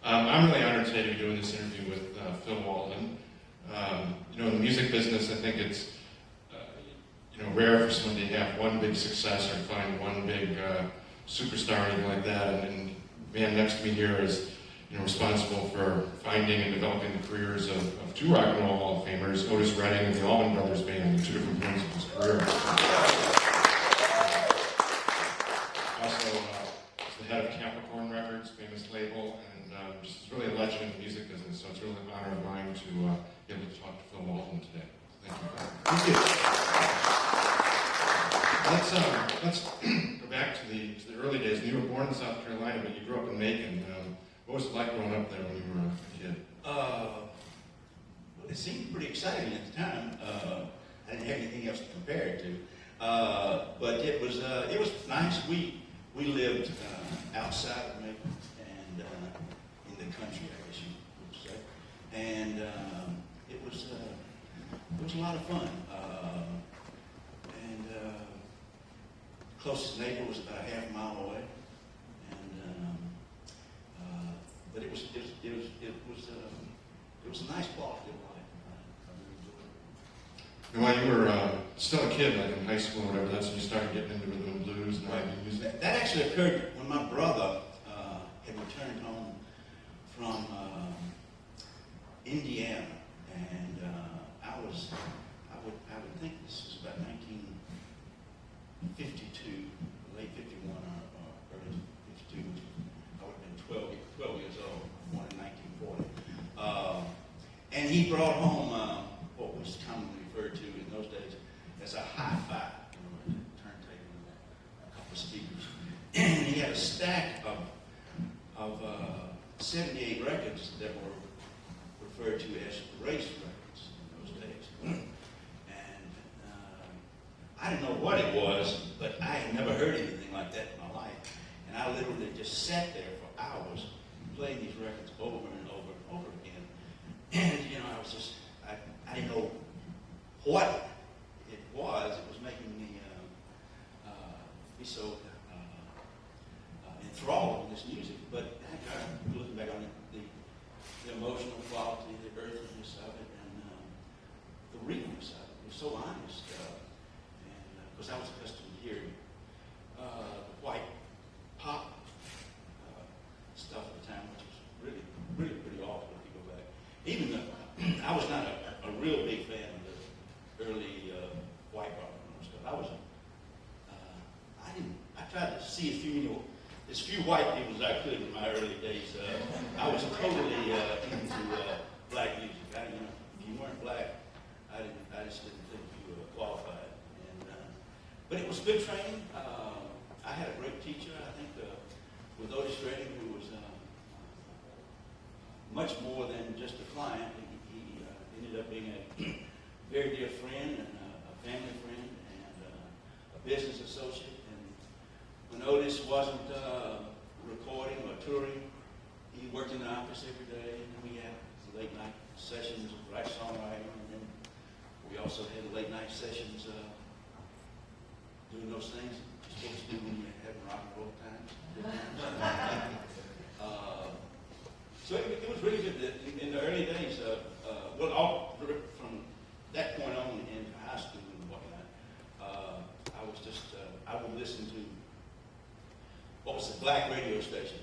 I'm really honored today to be doing this interview with Phil Walden. In the music business, I think it's rare for someone to have one big success or find one big superstar or anything like that. And the man next to me here is responsible for finding and developing the careers of two rock and roll Hall of Famers, Otis Redding and the Allman Brothers Band, at two different points of his career. Also, is the head of Capricorn Records, famous label, and just really a legend in the music business. So it's really an honor of mine to be able to talk to Phil Walden today. Thank you. Thank you. Let's go back to the early days. You were born in South Carolina, but you grew up in Macon. What was it like growing up there when you were a kid? Well, it seemed pretty exciting at the time. I didn't have anything else to compare it to. But it was nice. We lived outside of Macon and in the country, I guess you would say. And it was a lot of fun. Closest neighbor was about a half mile away, and but it was a nice quality of life. And while you were still a kid, like in high school or whatever, that's when you started getting into rhythm and blues and Right. music. That actually occurred when my brother had returned home from Indiana, and I would think this was about 1952, late 51 or early 52. I would have been 12 years old, born in 1940. And he brought home what was commonly referred to in those days as a hi-fi, a turntable and a couple of speakers. And he had a stack of 78 records that were referred to as race records in those days. And I didn't know what it was, but I had never heard anything like that in my life. And I literally just sat there for hours playing these records over and over and over again. And, I didn't know what it was. It was making me be so enthralled with this music. But looking back on it, the emotional quality, the earthiness of it, and the realness of it. It was so honest. And because I was accustomed to hearing the white pop stuff at the time, which was really, really pretty awful if you go back. Even though I was not a real big fan of the early white rock and stuff. I tried to see as few white people as I could in my early days. I was totally into black music. If you weren't black, I just didn't think you were qualified. But it was good training. I had a great teacher, I think, with Otis Redding, who was much more than just a client. He ended up being a very dear friend and a family friend and a business associate. And when Otis wasn't recording or touring, he worked in the office every day, and we had late night sessions of black songwriting, and then we also had late night sessions doing those things you're supposed to do when you're having rock and roll times. So it was really good. In the early days, from that point on into high school and whatnot, I would listen to what was the black radio station.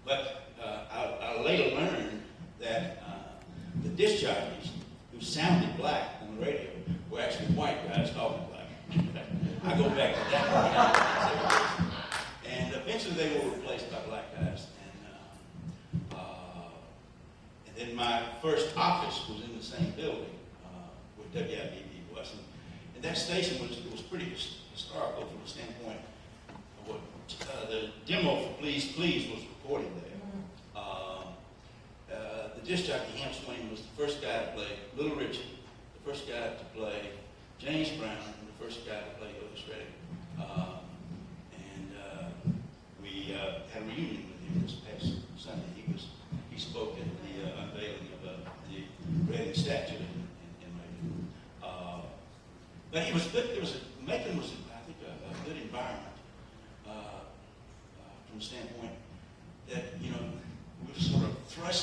But I later learned that the disc jockeys who sounded black on the radio were actually white guys talking black. I go back to that point. And eventually they were replaced by black guys. And then my first office was in the same building where WIBB was. And that station was pretty historical from the standpoint of what the demo for Please Please was recorded there. The disc jockey, Ham Swain, was the first guy to play Little Richard, the first guy to play James Brown, and the first guy to play Otis Redding. We had a reunion with him this past Sunday. He spoke at the unveiling of the Redding statue in Macon. But he was good. Macon was, I think, a good environment from the standpoint that we were sort of thrust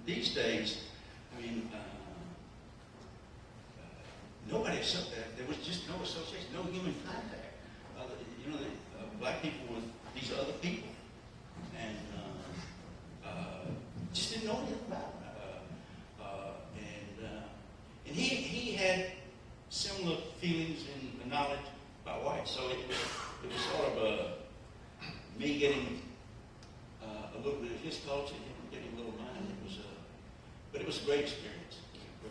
these days, I mean, nobody, there was just no association, no human contact. Black people with these other people, and just didn't know anything about them. And he had similar feelings and knowledge about whites, so it was sort of me getting a little bit of his culture, him getting a little mine. But it was a great experience.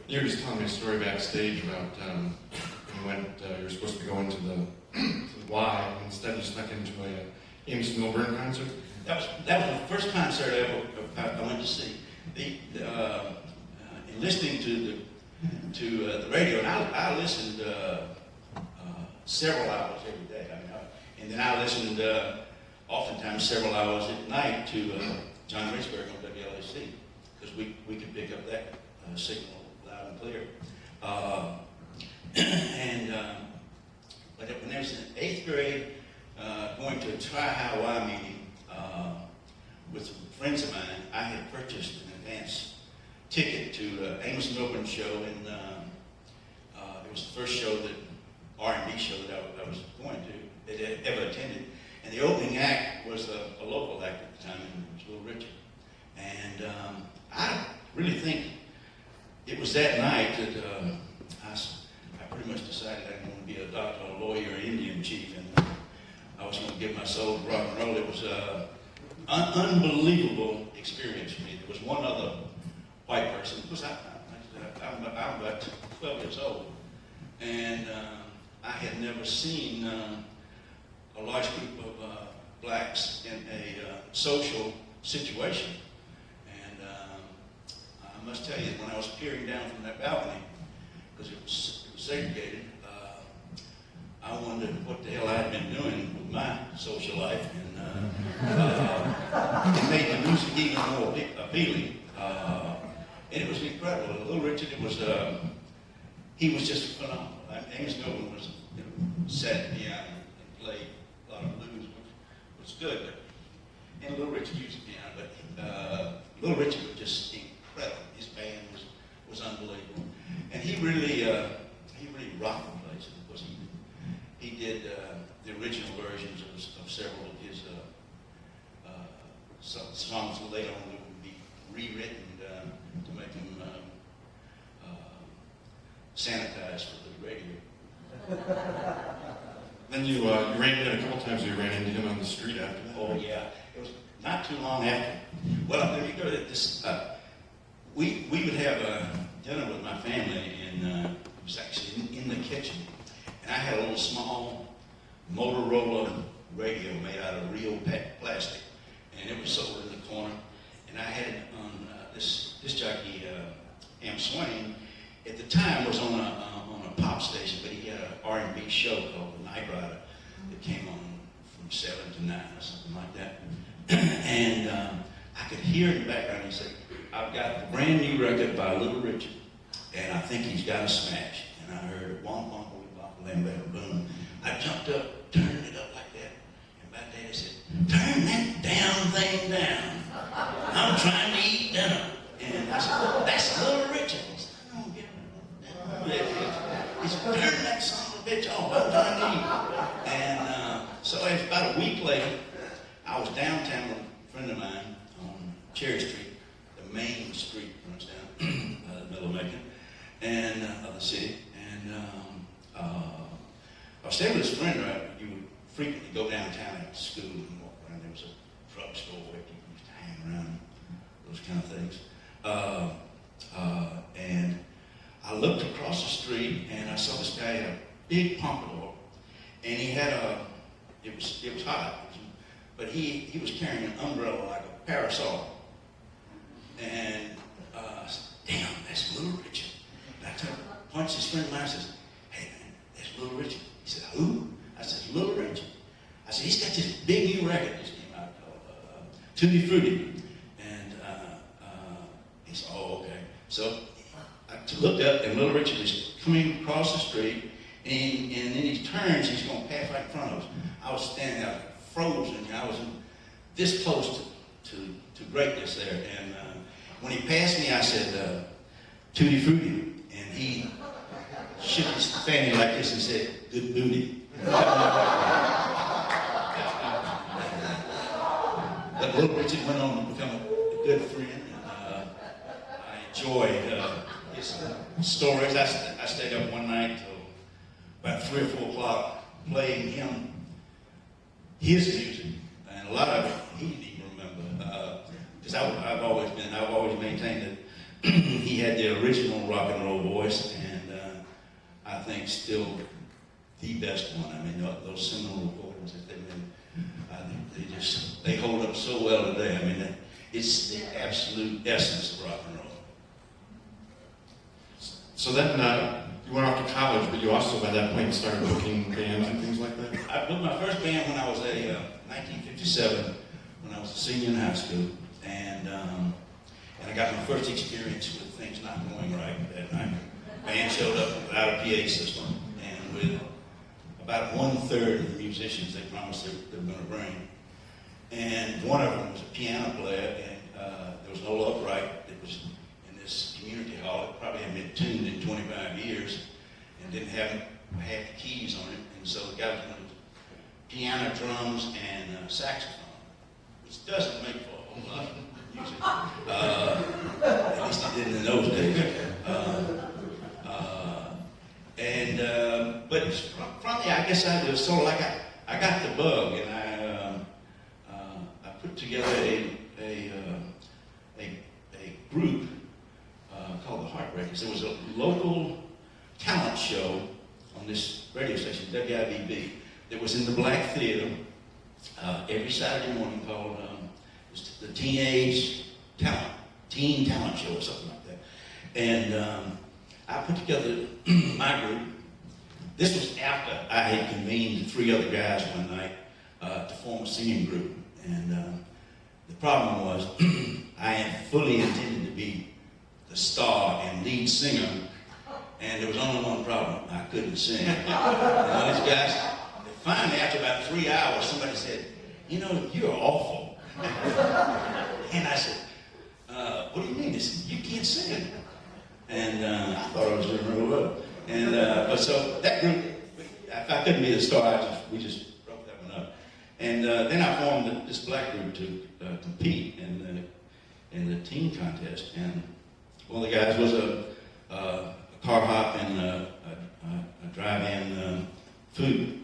You were just telling me a story backstage about you were supposed to go into the Y, and instead you snuck into a Amos Milburn concert. That was the first concert I went to see. And listening to the radio, and I listened several hours every day. And then I listened oftentimes several hours at night to John Richburg on WLAC, because we could pick up that signal loud and clear. But when I was in 8th grade, going to a Tri-High meeting with some friends of mine, I had purchased an advance ticket to Amos Milburn show, and it was the first show R&B show that I was going to, that I ever attended. And the opening act was a local act at the time, and it was Little Richard. And I really think it was that night that I pretty much decided I didn't want to be a doctor, a lawyer, or Indian chief, and I was going to give my soul to rock and roll. It was an unbelievable experience for me. There was one other white person, because I'm about 12 years old, and I had never seen a large group of blacks in a social situation. And I must tell you, when I was peering down from that balcony, because it was segregated, I wondered what the hell I had been doing with my social life, and it made the music even more appealing. And it was incredible. Little Richard, he was just phenomenal. Amos Milburn was, sat at the piano and played a lot of blues, which was good. And Little Richard used the piano, but Little Richard was just incredible. His band was unbelievable, and he really rocked the place. Because he did the original versions of several of his songs that later on would be rewritten to make them sanitized for the radio. Then you ran into him a couple times. You ran into him on the street after that. Oh yeah, it was not too long after. Well, let me go to this. We would have a dinner with my family, and it was actually in the kitchen. And I had a little small Motorola radio made out of real plastic, and it was sold in the corner. And I had it on this jockey, Am Swain, at the time was on a pop station, but he had an R&B show called The Night Rider that came on from 7 to 9 or something like that. And I could hear in the background, he said, "I've got the brand new record by Little Richard, and I think he's got a smash." And I heard it, womp, womp, womp, lam, bam, boom. I jumped up, turned it up like that, and my daddy said, "Turn that damn thing down. I'm trying to eat dinner." And I said, "That's Little Richard." He said, "I don't get it." He said, "Turn that son of a bitch off. I'm trying to eat." And so about a week later, I was downtown with a friend of mine on Cherry Street, the main street runs down the middle of Macon, and of the city. And I was staying with this friend. You would frequently go downtown after school and walk around. There was a drugstore where people used to hang around, those kind of things. And I looked across the street, and I saw this guy had a big pompadour, and he had it was hot, but he was carrying an umbrella like a parasol. And I said, "Damn, that's Little Richard." And I punched his friend of mine and says, "Hey man, that's Little Richard." He said, "Who?" I said, "Little Richard." I said, "He's got this big new record just came out called Tutti Frutti." And he said, "Oh, okay." So I looked up, and Little Richard is coming across the street, and then he turns, he's going to pass right in front of us. I was standing there frozen. I was this close to greatness there, and when he passed me, I said, Tutti Frutti, and he shook his fanny like this and said, good booty. But Little Richard went on to become a good friend, and I enjoyed his stories. I stayed up one night till about 3 or 4 o'clock playing him his music, and a lot of it he didn't even remember. Because I've always maintained that he had the original rock and roll voice, and I think still the best one. I mean, those seminal recordings that they made, I think they hold up so well today. I mean, it's the absolute essence of rock and roll. So then you went off to college, but you also by that point started booking bands and things like that? I booked my first band when I was 1957, when I was a senior in high school, and I got my first experience with things not going right that night. Band showed up without a PA system, and with about 1/3 of the musicians they promised they were going to bring. And one of them was a piano player, and there was no upright. It was in this community hall. It probably hadn't been tuned in 25 years, and didn't have half the keys on it. And so the guy was going to piano, drums, and saxophone, which doesn't make for a whole lot of music. At least it didn't in those days. But from there, I guess I was sort of like I got the bug, and I put together a group called the Heartbreakers. There was a local talent show on this radio station, WIBB, that was in the Black Theater every Saturday morning called the Teen Talent Show or something like that. And I put together my group. This was after I had convened 3 other guys one night to form a singing group. And the problem was I had fully intended to be the star and lead singer, and there was only one problem: I couldn't sing. And these guys, finally, after about 3 hours, somebody said, "You know, you're awful." And I said, "What do you mean?" They said, "You can't sing." And I thought I was doing real well. And but so that group, if I couldn't be the star, we just broke that one up. And then I formed this black group to compete in the teen contest. And one of the guys was a car hop and a drive-in food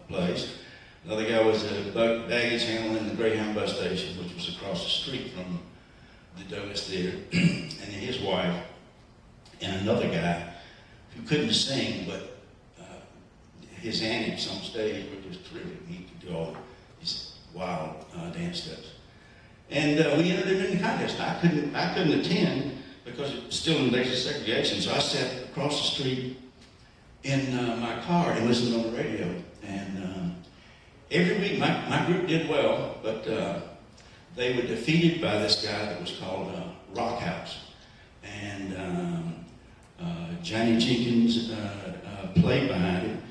place. Another guy was a baggage handler in the Greyhound bus station, which was across the street from the Douglas Theater, and his wife, and another guy who couldn't sing, but his antics on stage were just terrific. He could do all these wild dance steps. And we entered him in the contest. I couldn't attend because it was still in days of segregation, so I sat across the street in my car and listened on the radio. And every week, my group did well, but they were defeated by this guy that was called Brickhouse. And Johnny Jenkins played behind him,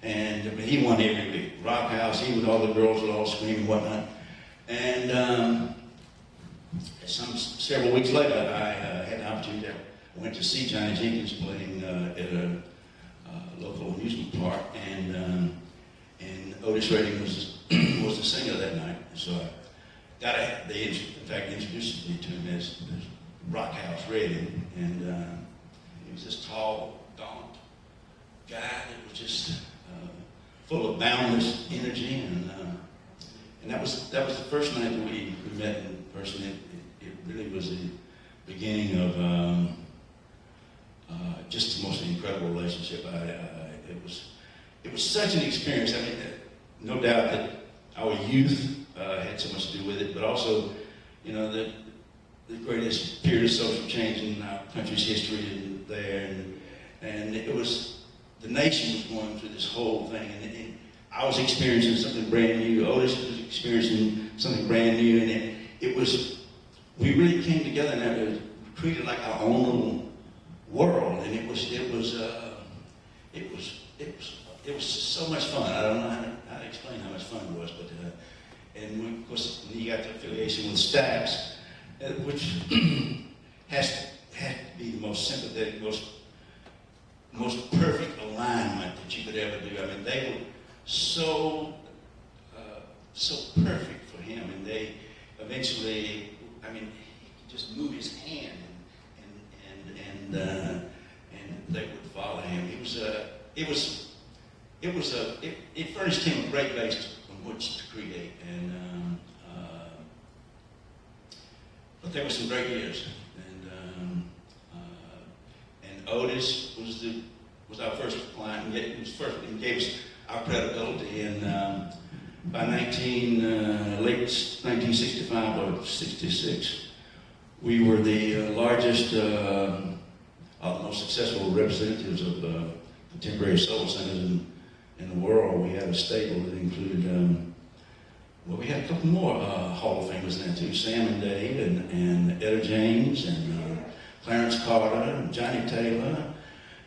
and he won every week. Brickhouse, he with all the girls would all scream and whatnot. And several weeks later, I had an opportunity. I went to see Johnny Jenkins playing at a local amusement park, and Otis Redding was the singer that night. So they in fact introduced me to him as Brickhouse Redding, and he was this tall, gaunt guy that was just full of boundless energy, and that was the first night that we met in person. It really was the beginning of just the most incredible relationship. It was such an experience. I mean, no doubt that our youth had so much to do with it, but also, you know, the greatest period of social change in our country's history there, and it was, the nation was going through this whole thing, and I was experiencing something brand new. Otis was experiencing something brand new, and it was, we really came together and it was treated like our own little world, and it was so much fun. I don't know how to explain how much fun it was, but and of course, when you got the affiliation with Stax, which had to be the most sympathetic, most perfect alignment that you could ever do. I mean, they were so perfect for him, and they eventually, I mean, he could just move his hand, and they would follow him. It furnished him a great base on which to create, but there were some great years, and Otis was our first client, and it was first and gave us our credibility. And by late 1965 or 66, we were the largest, most successful representatives of contemporary soul centers in the world. We had a stable that included, we had a couple more Hall of Famers in there too, Sam and Dave, and Etta James, and Clarence Carter, and Johnny Taylor,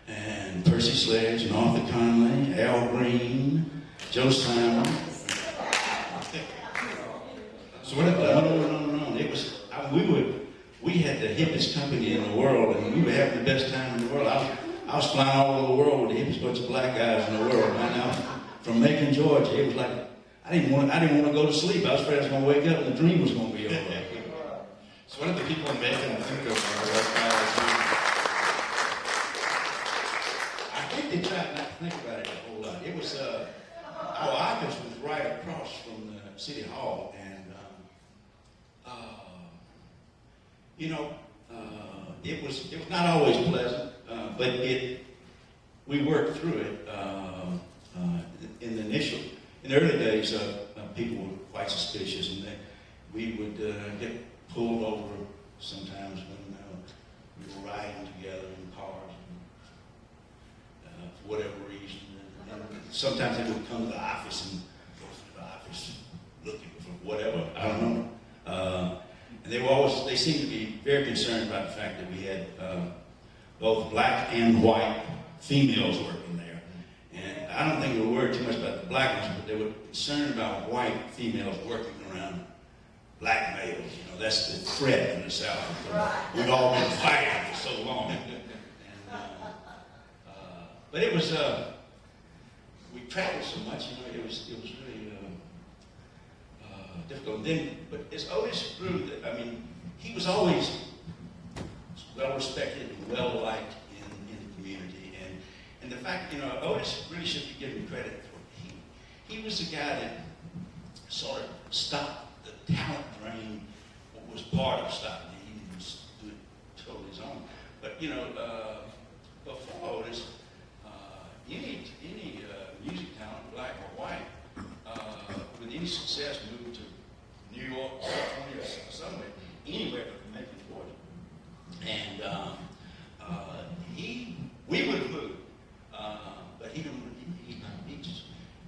and Percy Sledge, and Arthur Conley, Al Green, Joe Simon. So what did No. It was, we had the hippest company in the world, and we were having the best time in the world. I was flying all over the world with the hippest bunch of black guys in the world. Man, I was from Macon, Georgia. It was like, I didn't want to go to sleep. I was afraid I was going to wake up and the dream was going to be over. So what did the people in Macon think of that guy like you? I think they tried not to think about it a whole lot. It was, our office was right across from the City Hall, and it was not always pleasant, but we worked through it. In the early days, people were quite suspicious, and we would get pulled over sometimes when we were riding together in cars, for whatever reason. And sometimes they would come to the office and go to the office looking for whatever, I don't know. And they seemed to be very concerned about the fact that we had both black and white females working there. And I don't think they were worried too much about the black ones, but they were concerned about white females working around black males. That's the threat in the South. We've all been fighting for so long. But it was, we traveled so much, it was really difficult. But as Otis grew, he was always well respected and well liked in the community. And the fact, Otis really should be given credit for he was the guy that sort of stopped the talent drain, what was part of stopping it. He didn't just do it totally his own. But before Otis, any music talent, black or white, with any success, moved to New York, California, or somewhere, anywhere but Macon, Georgia. And we would have moved, but he didn't. He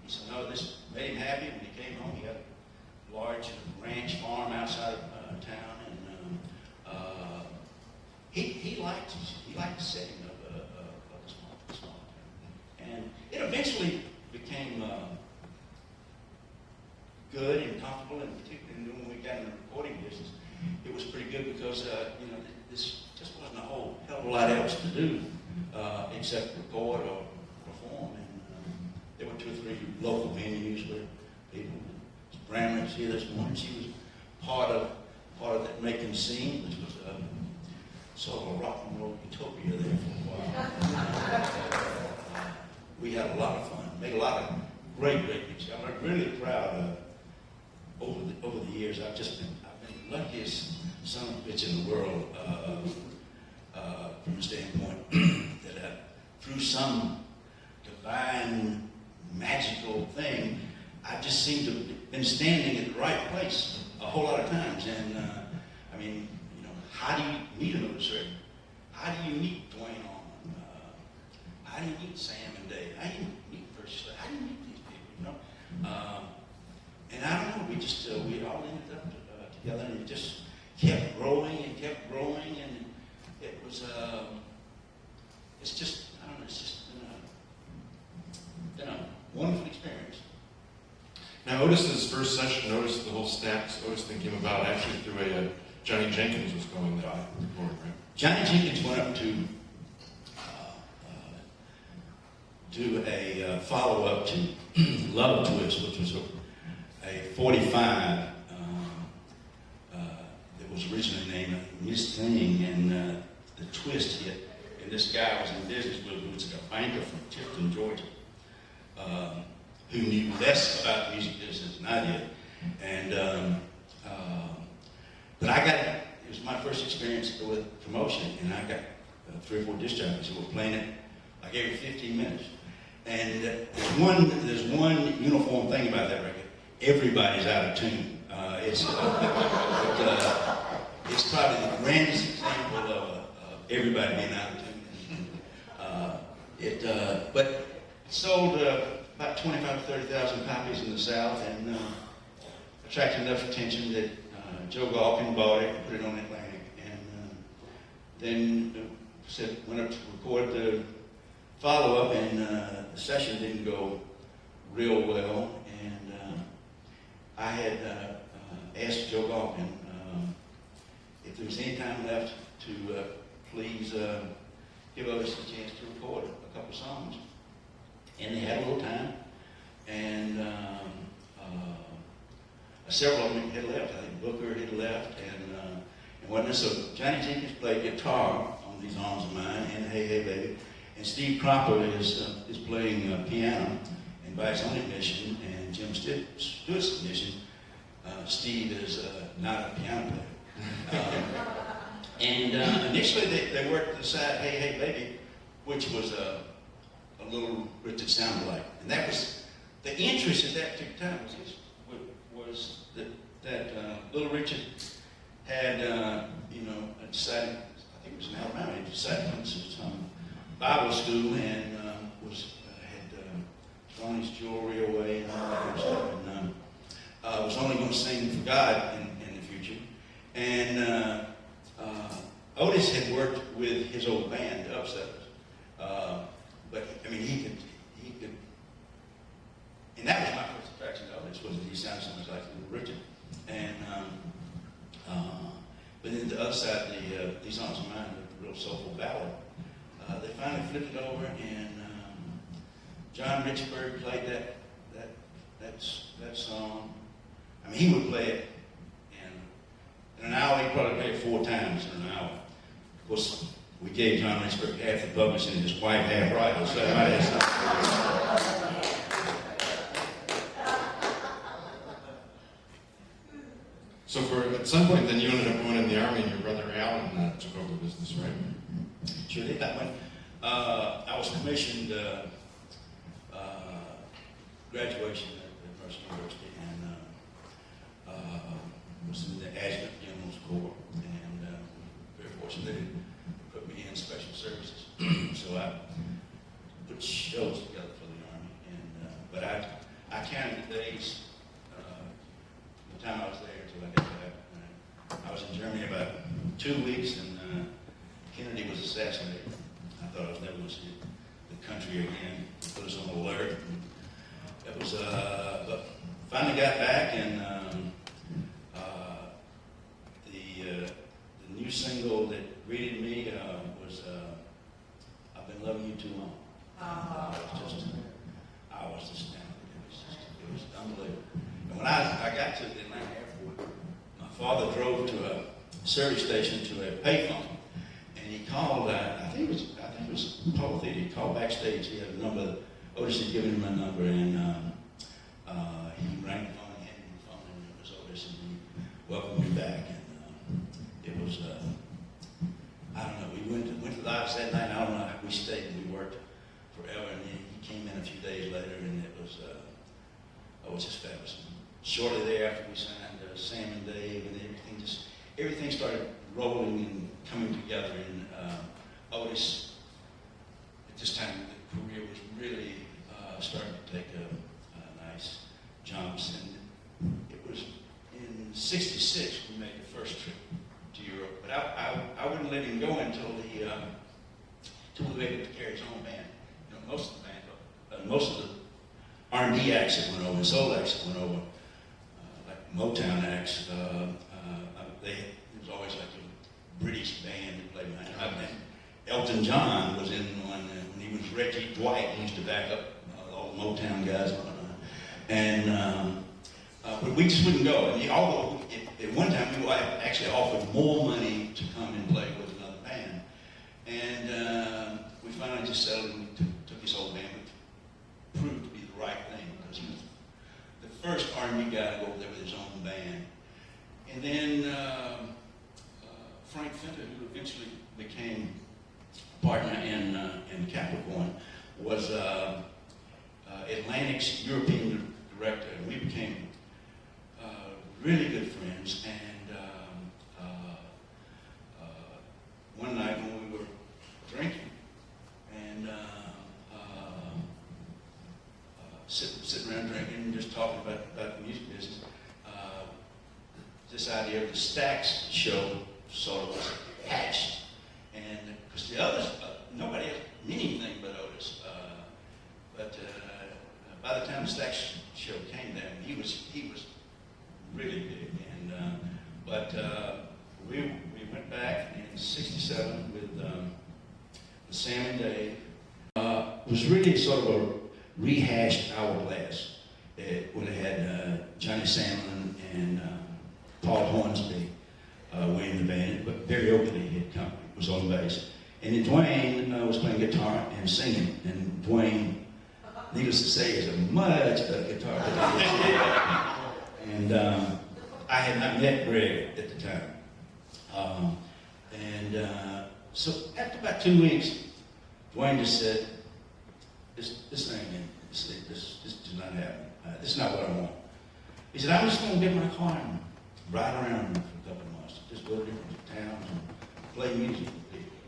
said no. This made him happy when he came home. He had a large ranch farm outside of town, and he liked the setting of a small town. And it eventually became good and comfortable, and particularly when we got in the recording business, it was pretty good because this just wasn't a whole hell of a lot else to do except record or perform. And there were 2 or 3 local venues where people. Brammer was here this morning. She was part of that Macon scene, which was sort of a rock and roll utopia there for a while. We had a lot of fun. Made a lot of great music. I'm really proud of over the years. I've been the luckiest son of a bitch in the world from the standpoint that through some divine magical thing, I just seem to have been standing at the right place a whole lot of times. And how do you meet an Otis Redding? How do you meet Dwayne Allman? How do you meet Sam and Dave? How do you meet Percy Sledge? How do you meet these people? And I don't know. We all ended up together, and it just kept growing and kept growing, and it was. It's just been a wonderful experience. Now, Otis's first session, the whole Otis thing came about actually through Johnny Jenkins was going there. Right. Johnny Jenkins went up to do a follow-up to Love Twist, which was a 45 that was originally named Miss Thing, and the twist hit. And this guy was in business with who was a banker from Tifton, Georgia, who knew less about the music business than I did. And but it was my first experience with promotion, and I got 3 or 4 disc jockeys who were playing it like every 15 minutes. And there's one uniform thing about that record. Everybody's out of tune. It's probably the grandest example of everybody being out of tune. But it sold about 25,000 to 30,000 copies in the South, and attracted enough attention that Joe Galkin bought it and put it on Atlantic, and then went up to record the follow-up, and the session didn't go real well, and I had asked Joe Galkin if there was any time left to please give us a chance to record a couple songs. And they had a little time, and several of them had left. I think Booker had left, and whatnot. So Johnny Jenkins played guitar on these Arms of Mine and Hey Hey Baby, and Steve Cropper is playing piano, and by his own admission, and Jim Stewart's admission, Steve is not a piano player. And initially they worked the side Hey Hey Baby, which was a little Richard sounded like, and that was the interest at that particular time was that Little Richard had decided, I think it was in Alabama, he decided to come to some Bible school, and had thrown his jewelry away and all that kind of stuff, and was only going to sing for God in the future. And Otis had worked with his old band, the Upsetters, but I mean he could, and that was my first attraction to Otis, was that he sounded so much like Little Richard. And but then the other side, these Arms of Mine, the real soulful ballad, they finally flipped it over, and John Richburg played that song. I mean, he would play it, and in an hour he'd probably play it 4 times in an hour. Of course, we gave John Richburg half the publishing and his wife half right, so everybody had something. So at some point, then you ended up going in the Army, and your brother Allman took over the business, right? Sure did. That one. I was commissioned graduation at Mercer University, and was in the Adjutant General's Corps, and very fortunate they put me in special services. So I put shows together for the Army, and but I counted the days the time I was there until I got back. I was in Germany about 2 weeks, and Kennedy was assassinated. I thought I was never going to see the country again. It put us on alert. It was, but finally got back, and the new single that greeted me was "I've Been Loving You Too Long." I was just astounded. It was unbelievable. And when I got to the Atlanta airport, my father drove to a service station to a payphone, and he called. I think it was Paul Theater. He called backstage. He had a number. Otis had given him a number, and he rang the phone and handed me the phone, and it was Otis, and he welcomed me back. And it was I don't know. We went to the office that night. I don't know how we stayed, and we worked forever. And then he came in a few days later, and it was just fabulous. Shortly thereafter, we signed Sam and Dave, and everything started rolling and coming together. And Otis, at this time, the career was really starting to take nice jumps. And it was in '66 we made the first trip to Europe. But I wouldn't let him go until we were able to carry his own band. You know, most of the band, most of the R&B acts that went over, and soul acts that went over, like Motown acts, it was always like British band that played behind him. Elton John was in one when he was Reggie Dwight. He used to back up all the Motown guys. And but we just wouldn't go. And although at one time we were actually offered more money to come and play with another band. And we finally just settled and took this old band, which proved to be the right thing because he was the first R&B guy to go over there with his own band. And then Frank Fenter, who eventually became a partner in Capricorn, was Atlantic's European director, and we became really good friends. And one night when we were drinking and sitting around drinking and just talking about the music business, this idea of the Stax show sort of was hatched. And because the others, nobody else knew anything but Otis. But by the time the Stax show came down, he was really big. And but we went back in '67 with Sam and Dave. It was really sort of a rehashed Hourglass. It would have had Johnny Samlin and Paul Hornsby were in the band, but Barry Oakley was on bass. And then Dwayne was playing guitar and singing. And Dwayne, needless to say, is a much better guitar player. And I had not met Greg at the time. So after about 2 weeks, Dwayne just said, this thing, this does not happen. This is not what I want. He said, I'm just going to get my car and ride around for a couple of months, just go to different towns and play music with people.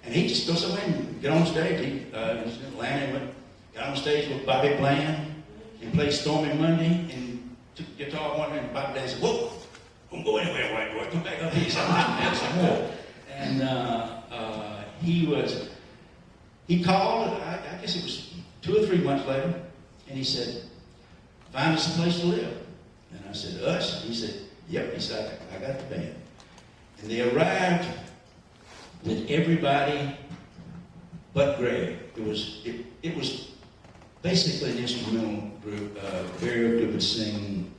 And he just goes away and get on stage. He was in Atlanta, got on stage with Bobby Bland and played Stormy Monday and took the guitar one and Bobby Bland said, whoa, don't go anywhere, white boy, come back up here, so I'm some more. And he called, I guess it was 2 or 3 months later, and he said, find us a place to live. And I said, us? He said, yep. He said, I got the band. And they arrived with everybody but Greg. It was basically an instrumental group. Barry Oakley would sing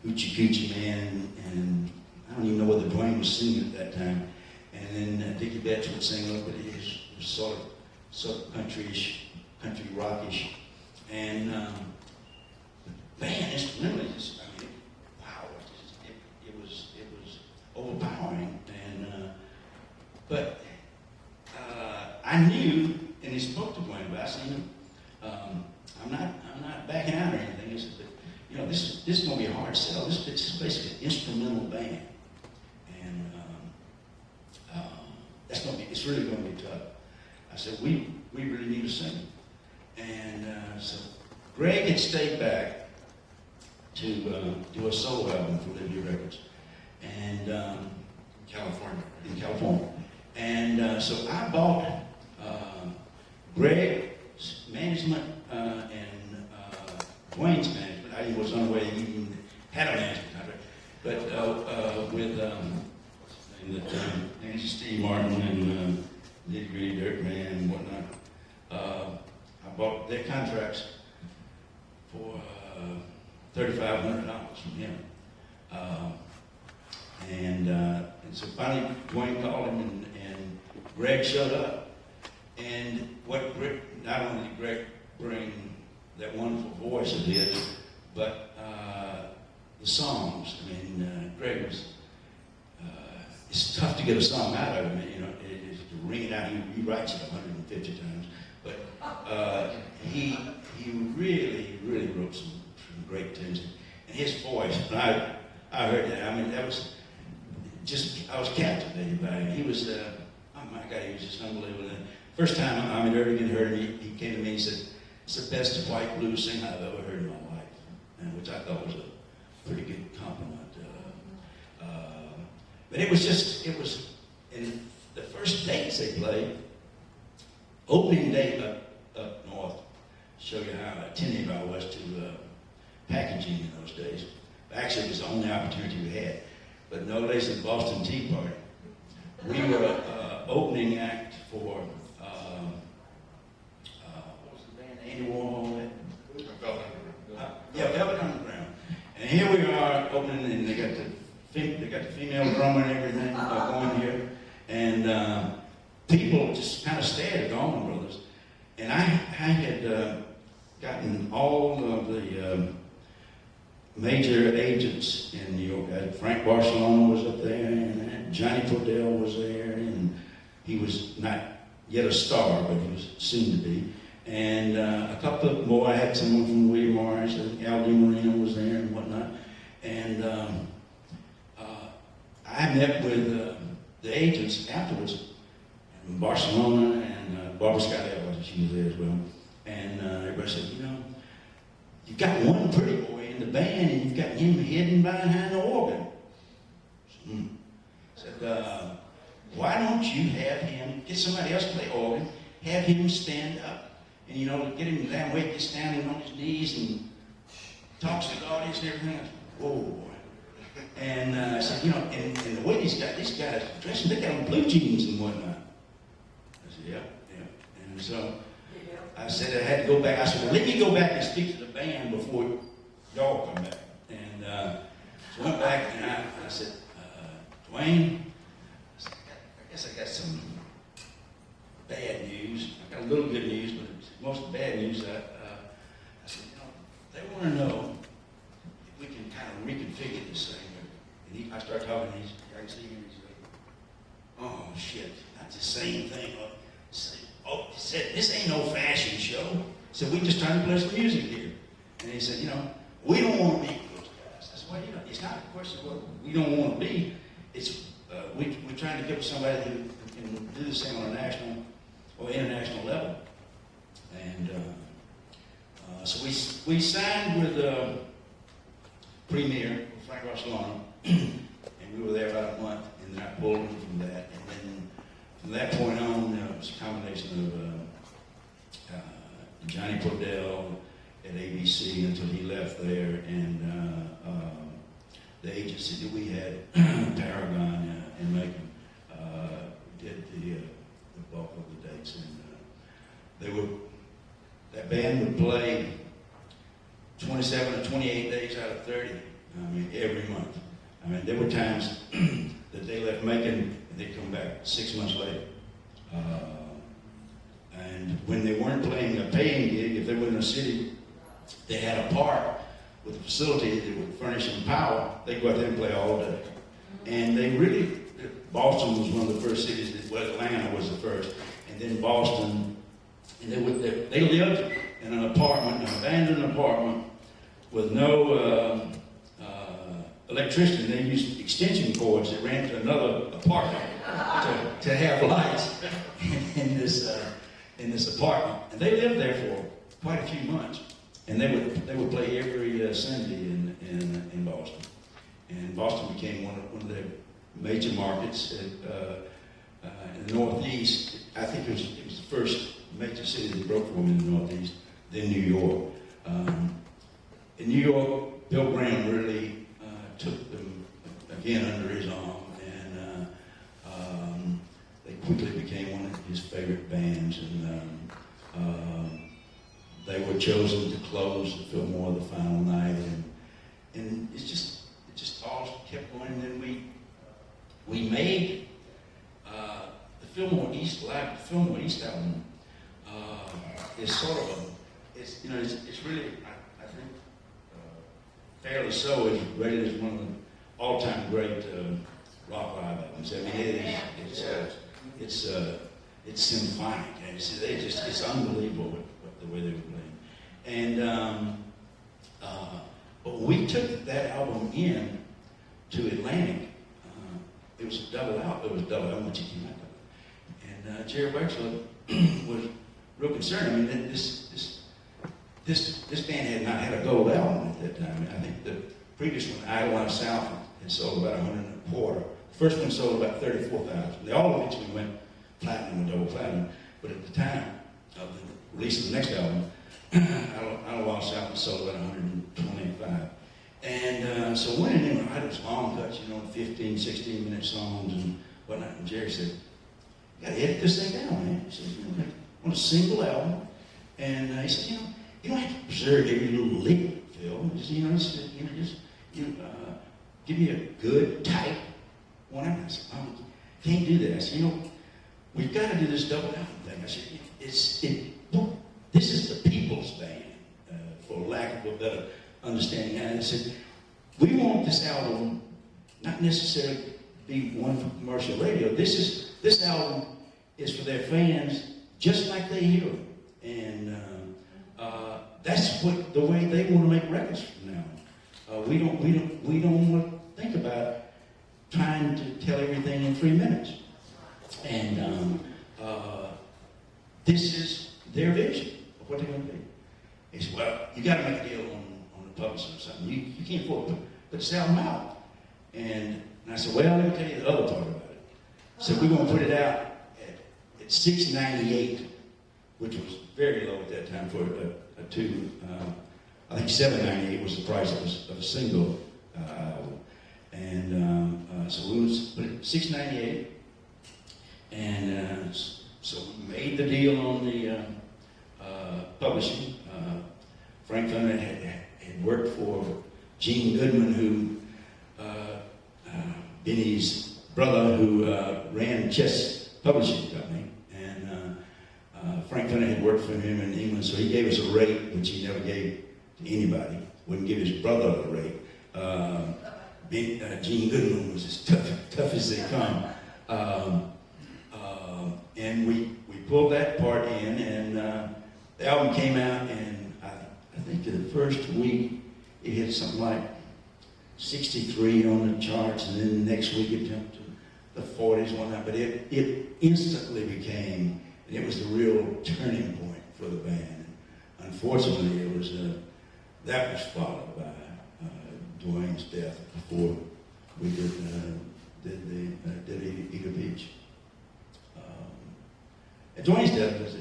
Hoochie Coochie Man, and I don't even know whether Dwayne was singing at that time. And then Dickie Betts would sing a little bit. It was sort of countryish, country rockish. And the band instrumentally just, I mean, wow, it was overpowering. And but I knew, and he spoke to Dwayne about it. I said, I'm not backing out or anything. He said, but this is going to be a hard sell. This is basically an instrumental band, and it's really going to be tough. I said, we really need a singer. And so Greg had stayed back to do a solo album for Libya Records, and in California. And so I bought Greg's management and Dwayne's management. I was on the way he even had a management contract, but with Nancy Steve Martin and Nitty Gritty Dirt Man and whatnot. I bought their contracts for $3,500 from him. And so finally Dwayne called him and Greg showed up. And not only did Greg bring that wonderful voice of his, but the songs. I mean, Greg was, it's tough to get a song out of him, to ring it out. He writes it 150 times. But he really wrote some great tunes. And his voice, when I heard that, I mean, that was just, I was captivated by him. He was, oh my God, he was just unbelievable. And first time I had ever heard him, he came to me and said, it's the best white blues singer I've ever heard in my life, and which I thought was a pretty good compliment. But it was in the first dates they played, opening day up north, show you how attentive I was to packaging in those days. Actually, it was the only opportunity we had. But nowadays at the Boston Tea Party, we were opening act for, what was the band, Andy Warhol? Yeah, Velvet Underground. And here we are opening, and they got the female drummer and everything going here. And people just kind of stared at the Allman Brothers. And I had gotten all of the major agents in New York. Frank Barcelona was up there, and Johnny Podell was there, and he was not yet a star, but he was soon to be. And a couple more, I had someone from William Morris, and Al DiMarino was there and whatnot. And I met with the agents afterwards, in Barcelona, and Barbara Scott Evans, she was there as well. And everybody said, you know, you've got one pretty boy in the band, and you've got him hidden behind the organ. Said, why don't you have him, get somebody else to play organ, have him stand up, and, you know, get him that way, gets down on his knees and talks to the audience and everything. I said, whoa, boy. And I said, you know, and the way these guys dressing, they got on blue jeans and whatnot. I said, yeah. And so I said I had to go back. I said, well, let me go back and speak to the band before y'all come back. And so I went back and I said, Dwayne, I guess I got some bad news. I got a little good news, but it's most bad news. I said, you know, they want to know if we can kind of reconfigure this thing. And I start talking, and I can see him, he's like, oh, shit, not the same thing. Oh, he said, this ain't no fashion show. He said, we just trying to play some music here. And he said, you know, we don't want to be those guys. I said, well, you know, it's not a question of what we don't want to be. It's, we're trying to give somebody who can do this thing on a national or international level. And so we signed with Premier, Frank Barcelona, and we were there about a month, and then I pulled him from that. And then from that point on, it was a combination of Johnny Podell at ABC until he left there, and the agency that we had, Paragon in Macon, did the bulk of the dates. And that band would play 27 or 28 days out of 30, I mean, every month. I mean, there were times that they left Macon and they'd come back 6 months later. And when they weren't playing a paying gig, if they were in a city, they had a park with a facility that would furnish them power. They'd go out there and play all day. And they really, Boston was one of the first cities, well, Atlanta was the first, and then Boston, and they lived in an apartment, an abandoned apartment, with no electricity. They used extension cords that ran to another apartment to have lights in this apartment. And they lived there for quite a few months. And they would play every Sunday in Boston. And Boston became one of their major markets in the Northeast. I think it was the first major city that broke for them in the Northeast, then New York. In New York, Bill Graham really took them again under his arm, and they quickly became one of his favorite bands. And they were chosen to close the Fillmore the final night, and it just all kept going. And then we made the Fillmore East album is sort of it's really, I think, fairly so. It's rated as one of the all-time great rock live albums. I mean, it's symphonic, and it's unbelievable the way they were playing. And but we took that album in to Atlantic. It was a double album. Which it came out of. And Jerry Wexler was real concerned. I mean, this band had not had a gold album at that time. I think the previous one, Idolize South, had sold about 125. The first one sold about 34,000. They all eventually went platinum and double platinum. But at the time of the release of the next album, Idolize South sold about 125. And so went in there, I had those long cuts, 15, 16-minute songs and whatnot. And Jerry said, "You got to edit this thing down, man." He said, "You know, on a single album." And he said, "You don't have to preserve every little lick, Phil. Just, give me a good, tight one." I said, "Can't do that." I said, "We've got to do this double album thing." I said, "This is the people's band, for lack of a better understanding." And I said, "We want this album not necessarily to be one for commercial radio. This album is for their fans, just like they hear them." And that's the way they want to make records from now. We don't want to think about trying to tell everything in 3 minutes. And this is their vision of what they're going to be. He said, "Well, you got to make a deal on the publishing or something. You can't afford to put this album out." And I said, "Well, let me tell you the other part about it." So we're going to put it out at $6.98, which was very low at that time for a two. I think $7.98 was the price of a single album. And so we put it at $6.98. And so we made the deal on the publishing. Frank Thunder had worked for Gene Goodman, who Benny's brother, who ran Chess Publishing Company. And Frank Thunder had worked for him in England, so he gave us a rate which he never gave to anybody. Wouldn't give his brother a rate. Gene Goodman was as tough as they come. And we pulled that part in, and the album came out, and I think the first week it hit something like 63 on the charts, and then the next week it jumped to the 40s, whatnot. But it instantly became, and it was the real turning point for the band. And unfortunately, it was that was followed by Dwayne's death before we did Eagle Beach. Dwayne's death was,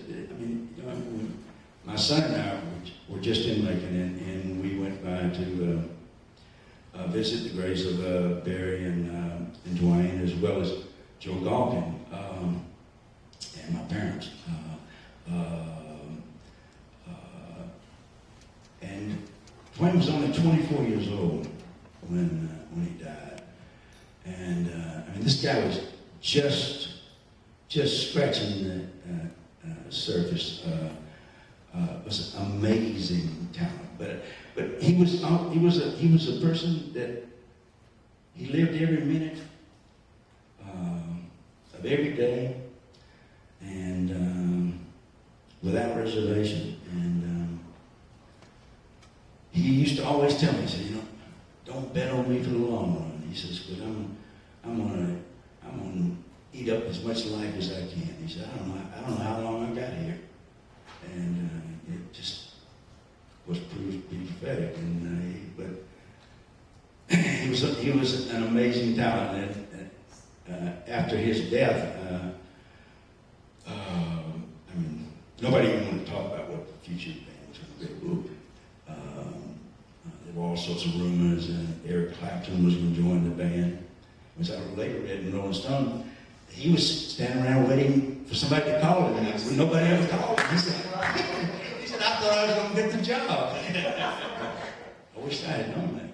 my son and I were just in Macon, and we went by to visit the graves of Barry and Dwayne, as well as Joe Galkin, and my parents. And Dwayne was only 24 years old when he died. And this guy was just scratching the surface. Was an amazing talent, but he was a person that he lived every minute of every day, and without reservation. And he used to always tell me, he said, "Don't bet on me for the long run." He says, "But I'm gonna eat up as much life as I can." He said, I don't know how long I got here. And it just was proved to be prophetic. But he was an amazing talent. And after his death, nobody even wanted to talk about what the future band was going to be. There were all sorts of rumors, and Eric Clapton was going to join the band. Which I later read in Rolling Stone. He was standing around waiting for somebody to call him, and nobody ever called him. He said, "I thought I was going to get the job." I wish I had known that.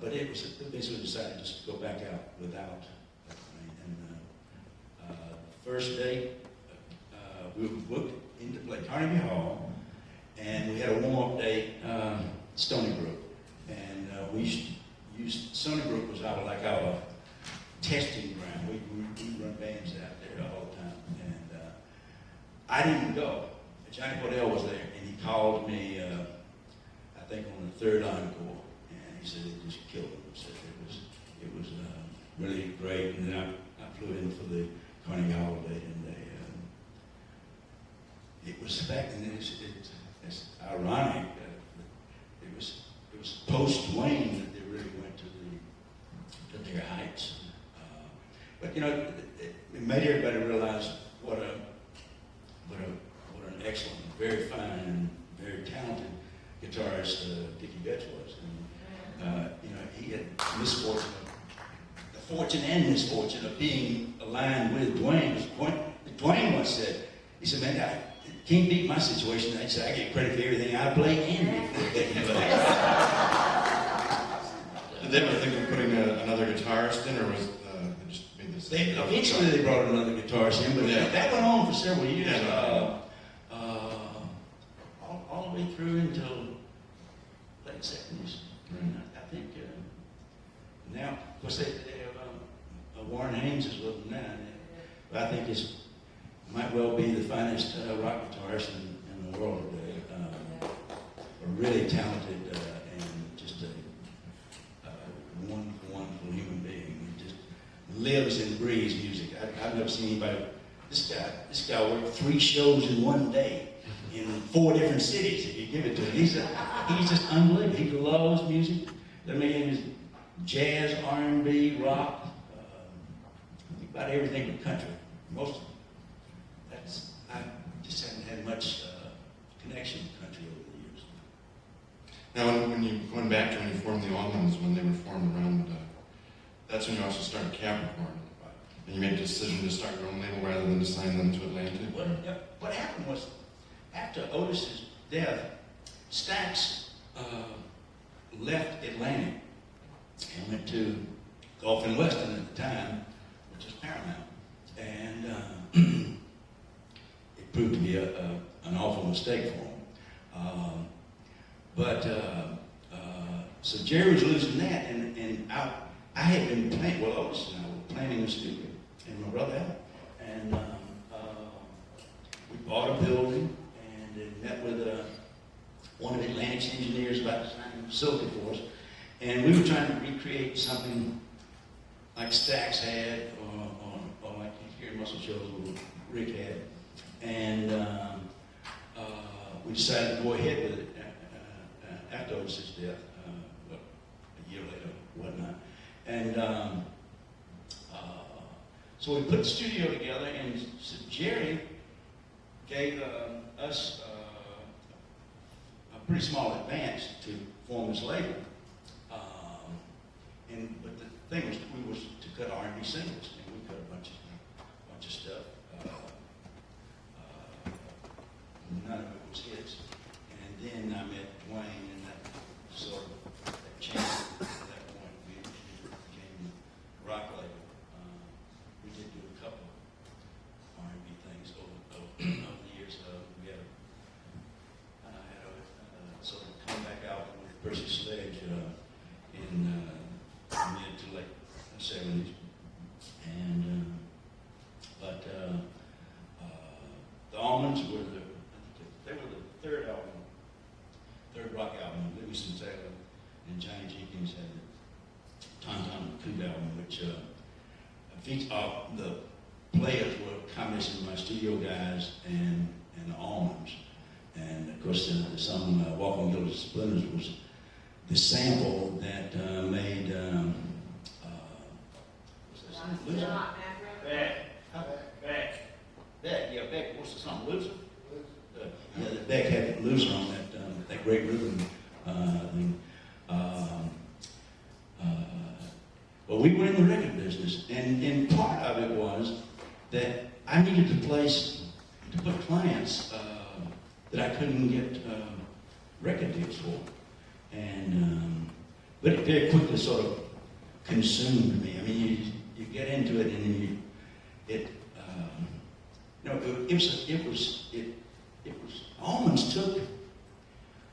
But it was basically decided just to go back out without. And first day, we were booked in to play Carnegie Hall, and we had a warm-up day, Stony Brook, and we used Stony Brook was our testing ground. We run bands out there all the time, and I didn't go. Johnny Waddell was there, and he called me, I think on the third encore, and he said it just killed him. He said it was really great, and then I flew in for the Carnegie Hall date, and it was back, and it's ironic that it was post Dwayne that they really went to their heights. But it made everybody realize what an excellent, very fine, and very talented guitarist Dickie Betts was. And he had misfortune fortune and misfortune of being aligned with Dwayne. Dwayne once said, he said, man, I can't beat my situation. I said, I get credit for everything I play and everything they play. Did they ever think of putting another guitarist in, or was they just made this? Eventually they brought another guitarist in, but that went on for several years. Yeah. All the way through until late 70s. Right. I think now, of course, they have Warren Haynes is with them now. But I think it might well be the finest rock guitarist in the world today. A really talented and just a wonderful, wonderful human being. He just lives and breathes music. I've never seen anybody. This guy worked 3 shows in one day in 4 different cities. If you give it to him, he's just unbelievable. He loves music. I mean, it's jazz, R&B, rock. About everything but country. Most of it. I just haven't had much connection with country over the years. Now, when you going back to when you formed the Allmans, when they were formed around, that's when you also started Capricorn, and you made the decision to start your own label rather than to sign them to Atlantic. What happened was, after Otis's death, Stax left Atlantic and went to Gulf and Weston at the time, which was Paramount, and it proved to be an awful mistake for him. So Jerry was losing that, and I had been playing. Well, Otis and I were playing in the studio, and my brother Al, and we bought a building and met with one of Atlantic's engineers about to design a facility for us, and we were trying to recreate something like Stax had, or like here in Muscle Shoals, Rick had, and we decided to go ahead with it after Otis's death, a year later, whatnot, and so we put the studio together, and so Jerry gave us a pretty small advance to form this label, but the thing was, we was to cut R&B singles, and we cut a bunch of stuff. None of it was hits. And then I met Dwayne, and that sort of changed at that point. We became a rock label. We did do a couple R&B things over the years. We had a sort of comeback album with Percy Sledge in mid to late 70s, and but the Allmans were the third rock album. Livingston Taylor and Johnny Jenkins had the Tom Coot album, which the players were a combination of my studio guys and the Allmans, and of course the song "Walking Gilded Splendors" was the sample that made Beck. What's the song? Loser. Beck had Loser on that great rhythm thing. Well, we were in the record business, and part of it was that I needed to put clients that I couldn't get record deals for. And but it very quickly sort of consumed me. I mean, you get into it, and it was Allman's took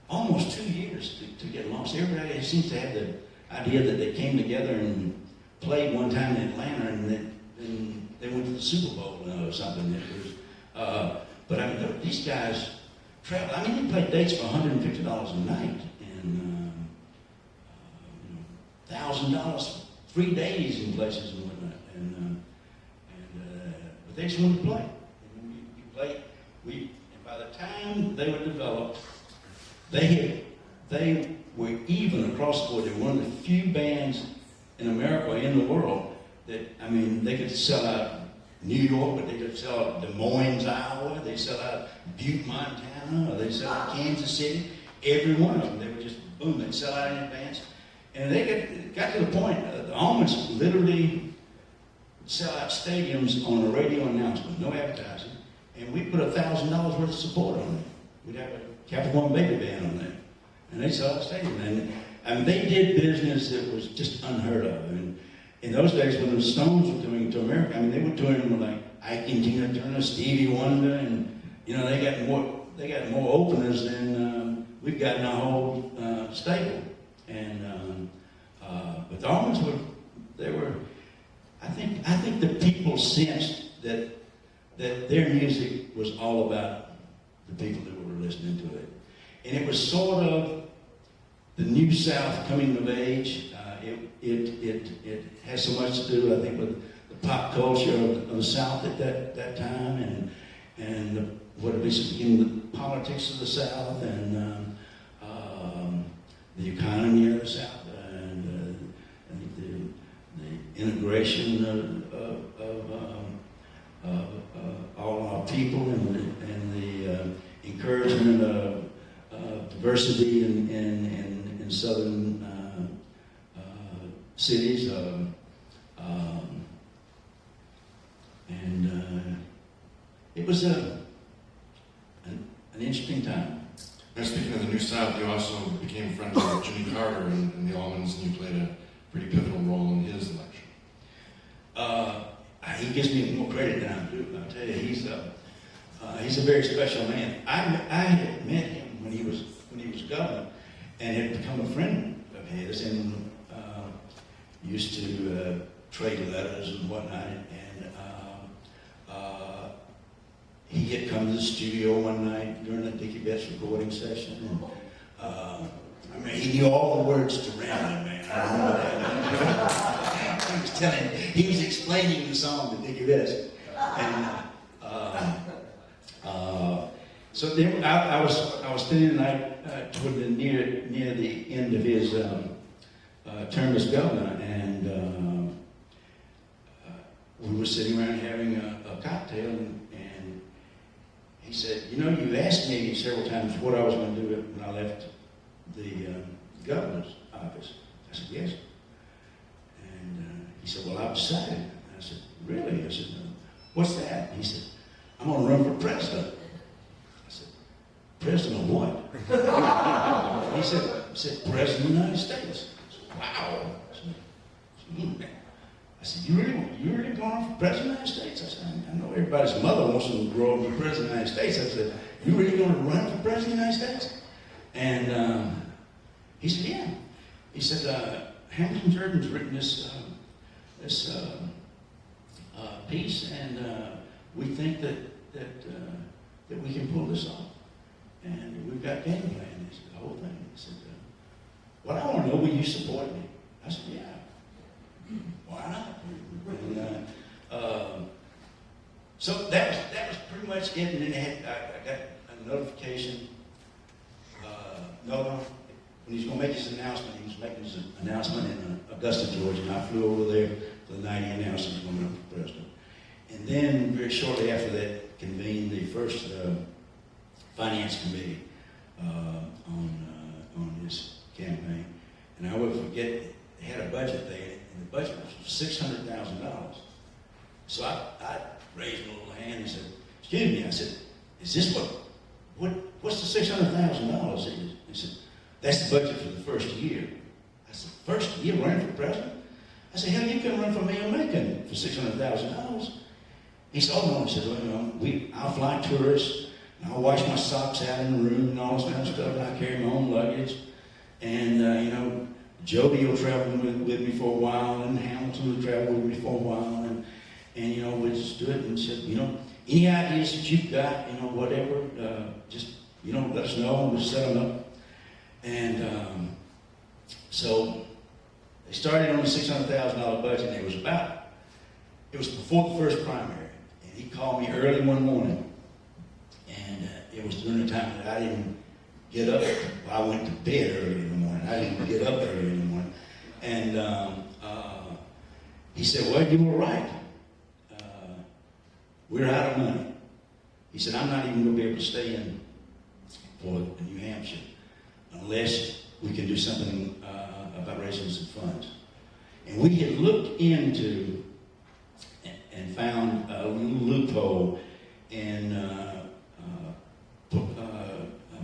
almost 2 years to get launched. Everybody seems to have the idea that they came together and played one time in Atlanta, and then they went to the Super Bowl or something. It was, but I mean, these guys traveled. I mean, they played dates for $150 a night, and $1,000 3 days in places and whatnot. But they just wanted to play. And we played. And by the time they were developed, they were even across the board. They were one of the few bands in America, in the world, that, I mean, they could sell out New York, but they could sell out Des Moines, Iowa, they sell out Butte, Montana, or they sell out Kansas City. Every one of them, they were just, boom, they'd sell out in advance. And they got to the point, the Allmans literally sell out stadiums on a radio announcement, no advertising, and we put $1,000 worth of support on it. We'd have a Capital One baby band on there, and they sell out stadium. And they did business that was just unheard of. And in those days, when the Stones were coming to America, I mean, they were touring with like Ike and Tina Turner, Stevie Wonder, and they got more openers than we've got in our whole stable. And but the Allmans I think the people sensed that their music was all about the people that were listening to it. And it was sort of the New South coming of age. It has so much to do, I think, with the pop culture of the South at that time, and what it is in the politics of the South, and the economy of the South, and I think the integration of all our people, and the encouragement of diversity in southern cities, and it was an interesting time. Now, speaking of the New South, you also became friends with Jimmy Carter and the Allmans, and you played a pretty pivotal role in his election. He gives me more credit than I do. I'll tell you, he's a very special man. I had met him when he was governor, and had become a friend of his, and used to trade letters and whatnot. And he had come to the studio one night during the Dickie Betts recording session, and I mean, he knew all the words to Ramblin' Man. I remember that. He was explaining the song to Dickie Betts, and so then I was spending the night toward near the end of his term as governor, and we were sitting around having a cocktail, and he said, you asked me several times what I was going to do when I left the governor's office. I said, yes. And he said, well, I've decided. And I said, really? I said, what's that? And he said, I'm going to run for president. I said, president of what? He said, president of the United States. I said, wow. I said, you really going for president of the United States? I said, I know everybody's mother wants them to grow up to be president of the United States. I said, you really going to run for president of the United States? And he said, yeah. He said, Hamilton Jordan's written this piece, and we think that we can pull this off. And we've got game plan. He said, the whole thing. He said, what I want to know, will you support me? I said, yeah. Why not? And, so that was pretty much it. And then I got a notification. When he was going to make his announcement, he was making his announcement in Augusta, Georgia, and I flew over there the night he announced he was going to run for president. And then, very shortly after that, convened the first finance committee on his campaign. And I will forget, they had a budget there, and the budget was $600,000. So I raised a little hand and said, excuse me, I said, is this what's the $600,000? He said, that's the budget for the first year. I said, first year running for president? I said, hell, you can run for mayor of Macon for $600,000. He said, oh no, he said, well, I'll fly tourists, and I'll wash my socks out in the room and all this kind of stuff, and I carry my own luggage. And, Jody will travel with me for a while, and Hamilton will travel with me for a while, and we'll just do it. And said, any ideas that you've got, whatever, just, let us know, and we'll set them up. And so they started on the $600,000 budget, and it was before the first primary. And he called me early one morning, and it was during the time that I didn't get up. Well, I went to bed early in the morning. I didn't get up early in the morning. And he said, well, you were right. We're out of money. He said, I'm not even going to be able to stay in for New Hampshire unless we can do something about raising some funds. And we had looked into and found a little loophole in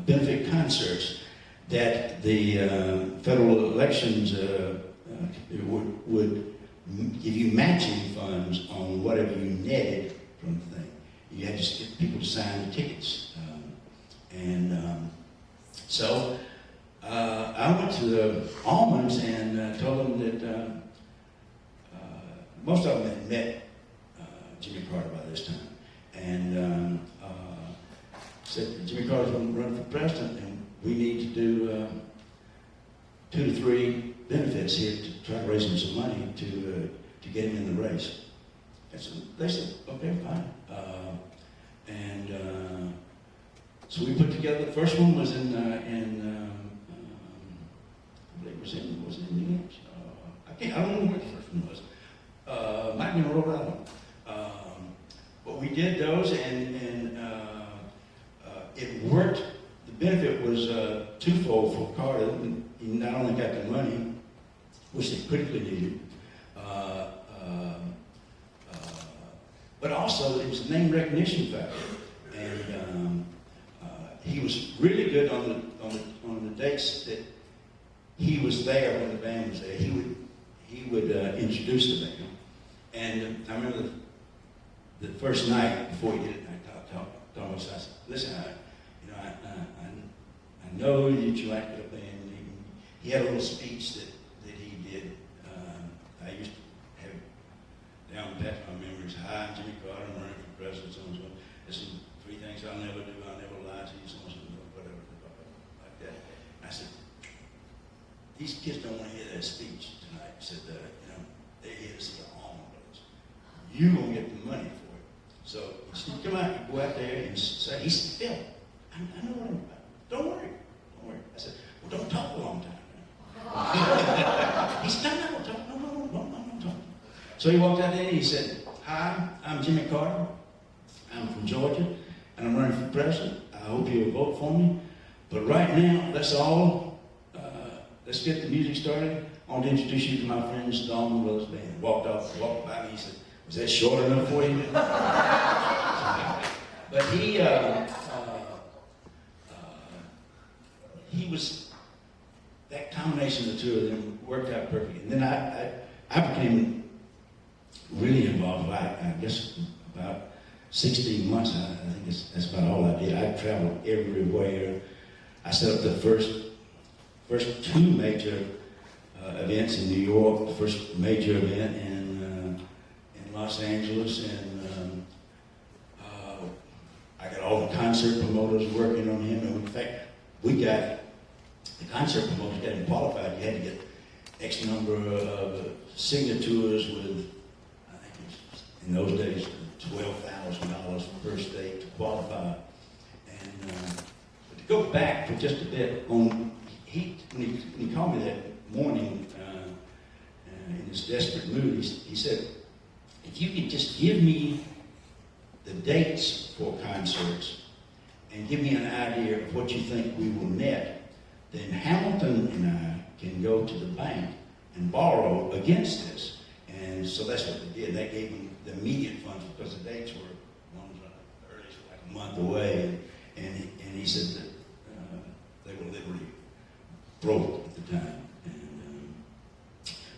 benefit concerts that the federal elections would give you matching funds on whatever you netted from the thing. You had to get people to sign the tickets. So I went to the Allmans and told them that most of them had met Jimmy Carter by this time. And said that Jimmy Carter's going to run for president and we need to do 2 to 3 benefits here to try to raise him some money to get him in the race. And so they said, okay, fine. So we put together, the first one was in I believe it was in New Hampshire. I don't know where the first one was. Might be in Rhode Island. But we did those and it worked. The benefit was twofold for Carter. He not only got the money, which they critically needed, but also it was a name recognition factor. And he was really good on the dates that he was there when the band was there. He would introduce the band. And I remember the first night before he did it, I talked to him. I said, listen, I know that you like the band. He had a little speech that he did. I used to have down pat my memories. Hi, I'm Jimmy Carter. I'm running for president. So and so. There's 3 things I'll never do. I'll never lie to you. So and so, whatever, like that. And I said, these kids don't want to hear that speech tonight. I said, they're here to see the Allman Brothers. You're going to get the money for it. So he said, come out and go out there and say, he said, Phil, I know what I'm about. Don't worry. I said, well, don't talk a long time. He said, no, talk. So he walked out there and he said, hi, I'm Jimmy Carter. I'm from Georgia, and I'm running for president. I hope you'll vote for me. But right now, let's get the music started. I want to introduce you to my friends, the Allman Brothers Band. Walked by me, he said, was that short enough for you? But he was, that combination of the two of them worked out perfectly. And then I became really involved, I guess about 16 months, I think that's about all I did. I traveled everywhere. I set up the first 2 major events in New York, the first major event in Los Angeles, and I got all the concert promoters working on him. And in fact, the concert promoters got him qualified. You had to get X number of signatures with, I think it was, in those days, $12,000 per state to qualify. And but to go back for just a bit, when he called me that morning in his desperate mood, he said, if you could just give me the dates for concerts and give me an idea of what you think we will net, then Hamilton and I can go to the bank and borrow against this. And so that's what they did. They gave him the immediate funds because the dates were, one was early, like a month away. And he said that they were literally broke at the time.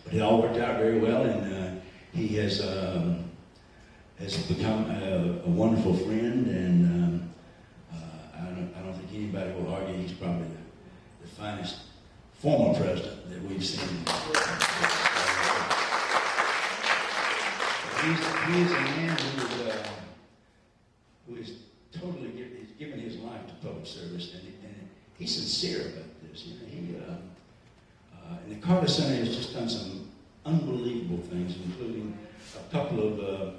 But it all worked out very well, and he has become a wonderful friend, and I don't think anybody will argue he's probably the finest former president that we've seen. He is a man who is totally given his life to public service, and he's sincere about this. And the Carter Center has just done some unbelievable things, including a couple of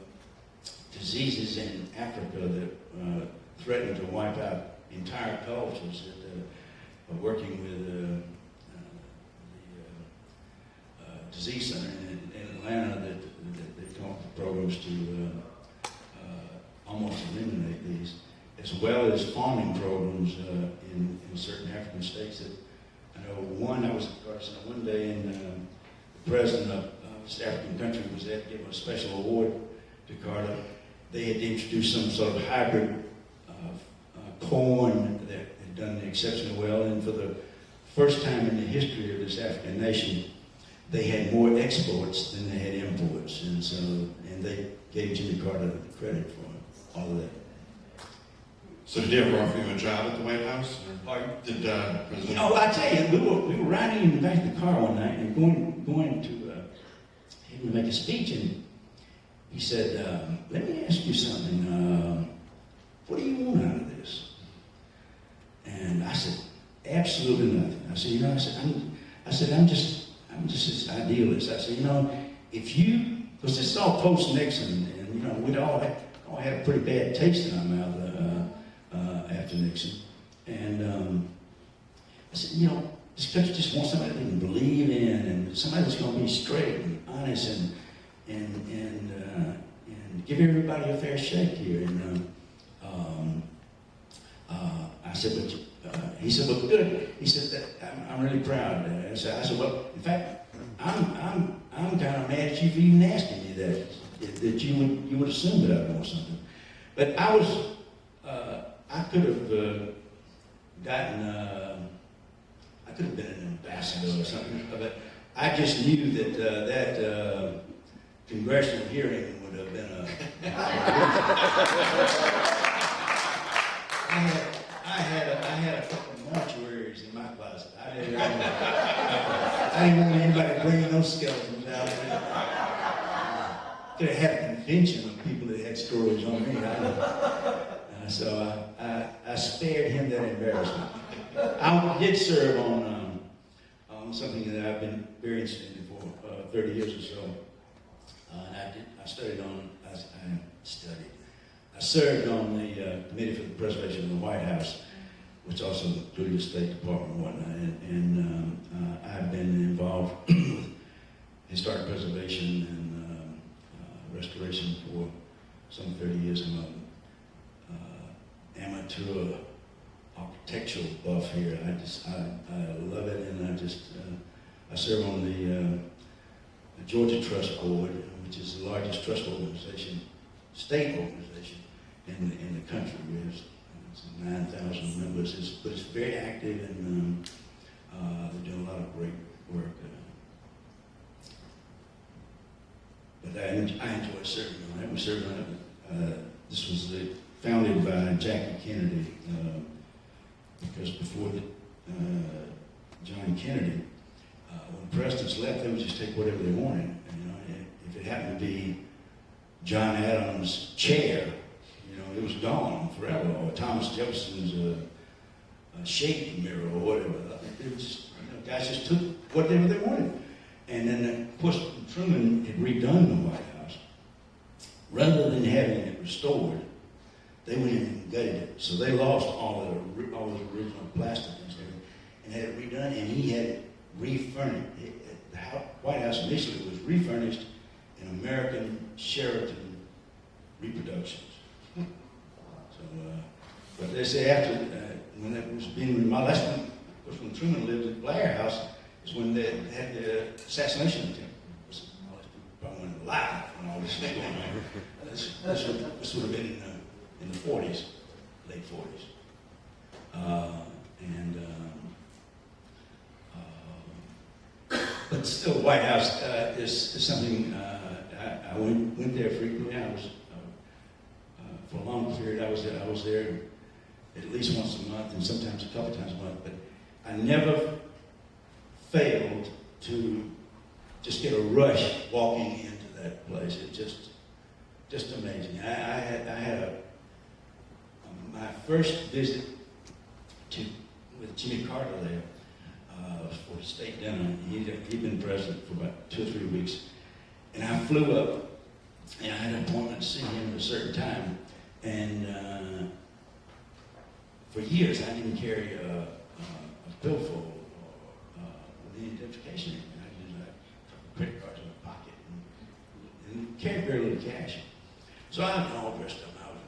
diseases in Africa that threaten to wipe out entire cultures. That are working with the disease center in Atlanta that they come up with programs to almost eliminate these, as well as farming programs in certain African states that I know I was at Carter Center one day, and the president of this African country was there to give a special award to Carter. They had introduced some sort of hybrid corn that had done exceptionally well, and for the first time in the history of this African nation, they had more exports than they had imports, and they gave Jimmy Carter the credit for all of that. So did he ever offer you a job at the White House? Or did President? No, I tell you, we were riding in the back of the car one night and going to him to make a speech, and he said, "Let me ask you something. What do you want out of this?" And I said, "Absolutely nothing." I said, I'm just this idealist. I said, if you, because this is all post Nixon, and we'd all had a pretty bad taste in our mouth after Nixon, and I said, this country just wants somebody they can believe in, and somebody that's going to be straight and honest and give everybody a fair shake here. And I said, he said, well, good. He said, I'm really proud. I said, well, in fact, I'm kind of mad at you for even asking me that you would assume that I know something. But I could have I could have been an ambassador or something, but I just knew that congressional hearing would have been I had a couple of mortuaries in my closet. I didn't want anybody bringing those skeletons out. Could have had a convention of people that had stories on me. So I spared him that embarrassment. I did serve on something that I've been very interested in for 30 years or so. I served on the Committee for the Preservation of the White House, which also included the State Department and whatnot. And I've been involved with historic preservation and restoration for some 30 years. I'm an amateur architectural buff here. I love it, and I serve on the Georgia Trust Board, which is the largest trust organization, state organization in the country. We have 9,000 members, but it's very active, and they're doing a lot of great work. But I enjoy serving on that. We served on it. This was founded by Jackie Kennedy, because before John Kennedy, when presidents left, they would just take whatever they wanted. If it happened to be John Adams' chair, it was gone forever. Or Thomas Jefferson's shade mirror, or whatever. It was just, guys just took whatever they wanted. And then, of course, Truman had redone the White House. Rather than having it restored, they went in and gutted it. So they lost all the original plastic and had it redone, and he had it refurnished. The White House initially was refurnished in American Sheraton reproductions. So, but they say after, when that was being remodeled, that's when, of course, when Truman lived at Blair House, is when they had the assassination attempt. All these people probably went alive when all this was going on. This would have been in the 40s, late 40s. But still, the White House is something, I went there frequently. I was, for a long period, I was there at least once a month, and sometimes a couple times a month, but I never failed to just get a rush walking into that place. It just amazing. I had my first visit with Jimmy Carter there for the state dinner. He'd been president for about 2 or 3 weeks, and I flew up, and I had an appointment to see him at a certain time, and for years I didn't carry a billfold with any identification. I used credit cards in my pocket and carried very little cash. So I was all dressed up. I was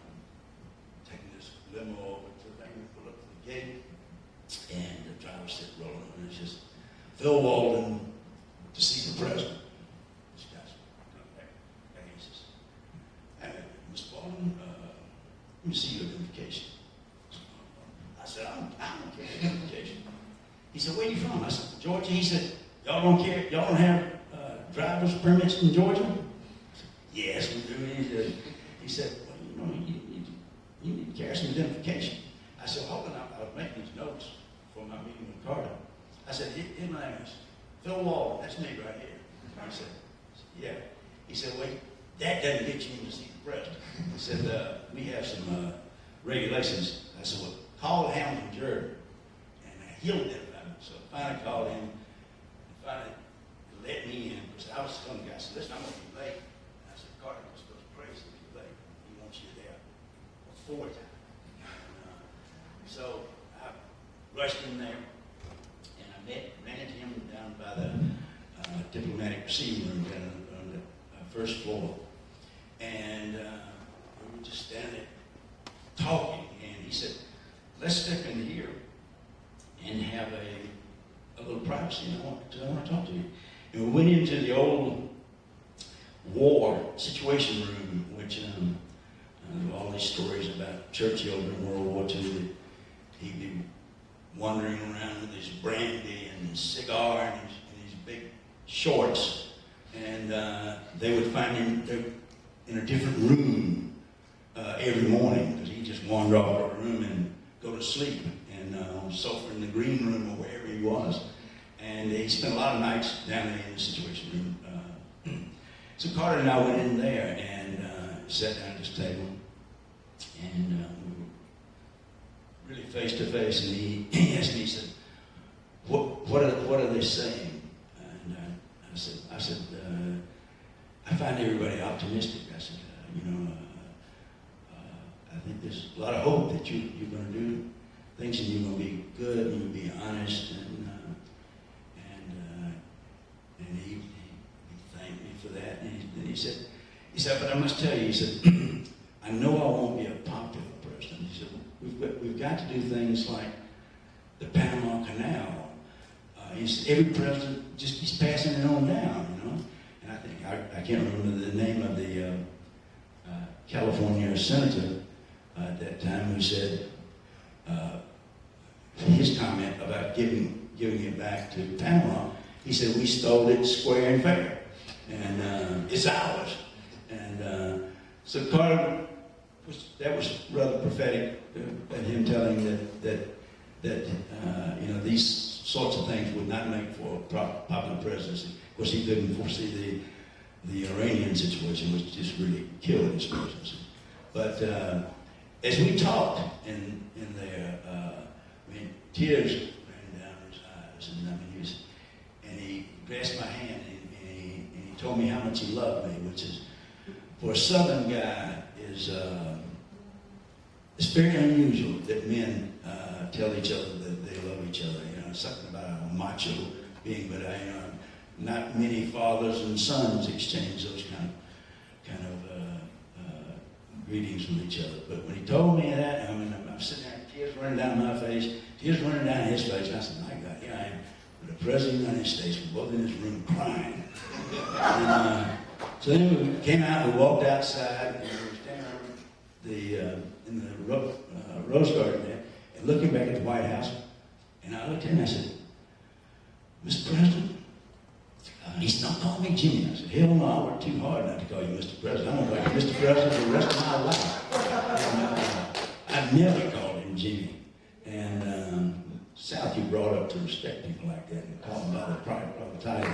taking this limo over to the bank, pull up to the gate, and the driver said, rolling, and it's just Phil Walden to see the president. This guy's and he says, hey, Mr. Walden, let me see your identification. I said, I don't care your identification. He said, where are you from? I said, Georgia. He said, y'all don't care, y'all don't have driver's permits in Georgia? I said, yes, we do. He said, well, you need to carry some identification. I said, hold on, I was making these notes for my meeting with Carter. I said, his name is Phil Walden, that's me right here. I said, yeah. He said, wait, that doesn't get you in to see the president. He said, we have some regulations. I said, well, call Hamilton Jordan, and he'll identify me. So I finally called him, and finally let me in, because I was telling the guy, I said, listen, I'm going to be late. And I said, Carter was supposed to praise if you're late. He wants you there before time. So I rushed in there, and I ran into him down by the diplomatic receiving room down on the first floor. And we were just standing there talking, and he said, let's step in here and have a little privacy. I want to talk to you. And we went into the old war situation room, which all these stories about Churchill during World War II, that he'd be wandering around with his brandy and cigar and his big shorts, and they would find him in a different room every morning, because he'd just wander off the room and go to sleep, and on the sofa in the green room or wherever he was. And he spent a lot of nights down there in the situation room. So Carter and I went in there and sat down at this table, and we were really face to face. And he asked me, he said, "What are they saying?" And I said, I find everybody optimistic. I said, I think there's a lot of hope that you're going to do things, and you're going to be good, and you're going to be honest, and he thanked me for that. And he said, but I must tell you, he said, I know I won't be a popular president. He said, we've got to do things like the Panama Canal. He said, every president just keeps passing it on down, And I think, I can't remember the name of the California senator at that time who said his comment about giving it back to Panama. He said, we stole it square and fair, and it's ours. And so Carter, that was rather prophetic, and him telling that these sorts of things would not make for a popular presidency. Of course, he couldn't foresee the Iranian situation, which just really killed his presidency. But as we talked in there, tears ran down his eyes, and he grasped my hand, and he told me how much he loved me, which is, for a Southern guy, is it's very unusual that men tell each other that they love each other. Something about a macho being, but not many fathers and sons exchange those kind of greetings with each other. But when he told me that, I'm sitting there, tears running down my face, tears running down his face, and I said, my God, here I am with the President of the United States. We're both in this room crying. And, so then we came out, we walked outside, and we were standing in the rose garden there, and looking back at the White House. And I looked at him and I said, Mr. President? He said, don't call me Jimmy. I said, hell no, I worked too hard not to call you Mr. President. I'm going to call you Mr. President for the rest of my life. And, I've never called him Jimmy. And South, you brought up to respect people like that and call them by the title.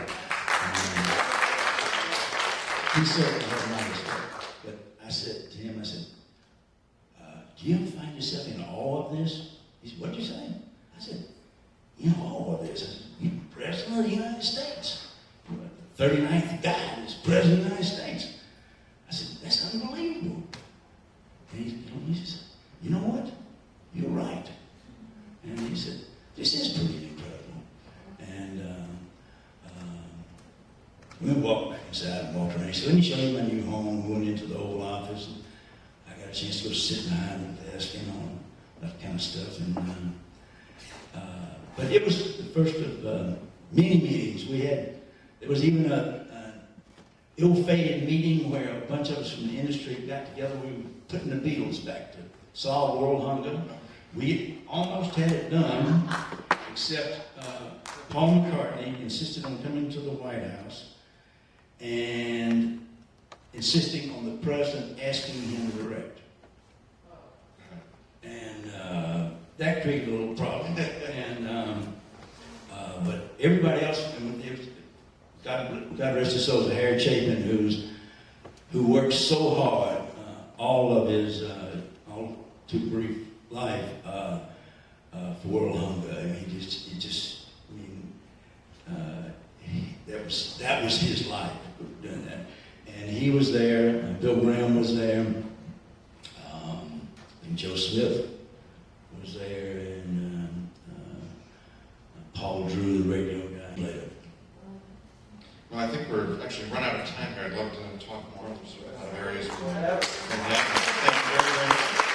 He certainly had my respect. But I said to him, do you ever find yourself in awe of this? He said, what'd you say? I said, in awe of this. I said, you're President of the United States. The 39th guy is President of the United States. I said, that's unbelievable. And he said, you know what? You're right. And he said, this is pretty incredible. And we walked back inside and walked around. He said, let me show you my new home. We went into the old office, and I got a chance to go sit behind the desk and all that kind of stuff. And but it was the first of many meetings. There was even an ill-fated meeting where a bunch of us from the industry got together. We were putting the Beatles back to solve world hunger. We almost had it done, except Paul McCartney insisted on coming to the White House and insisting on the president asking him to direct. And that created a little problem. But everybody else, God rest his soul, Harry Chapin, who worked so hard all of his all too brief life for world hunger. I mean, that was his life doing that. And he was there. Bill Graham was there. And Joe Smith was there, and Paul Drew, the radio guy, later. Well, I think we're actually run out of time here. I'd love to talk more. There's a lot of areas. Thank you very much.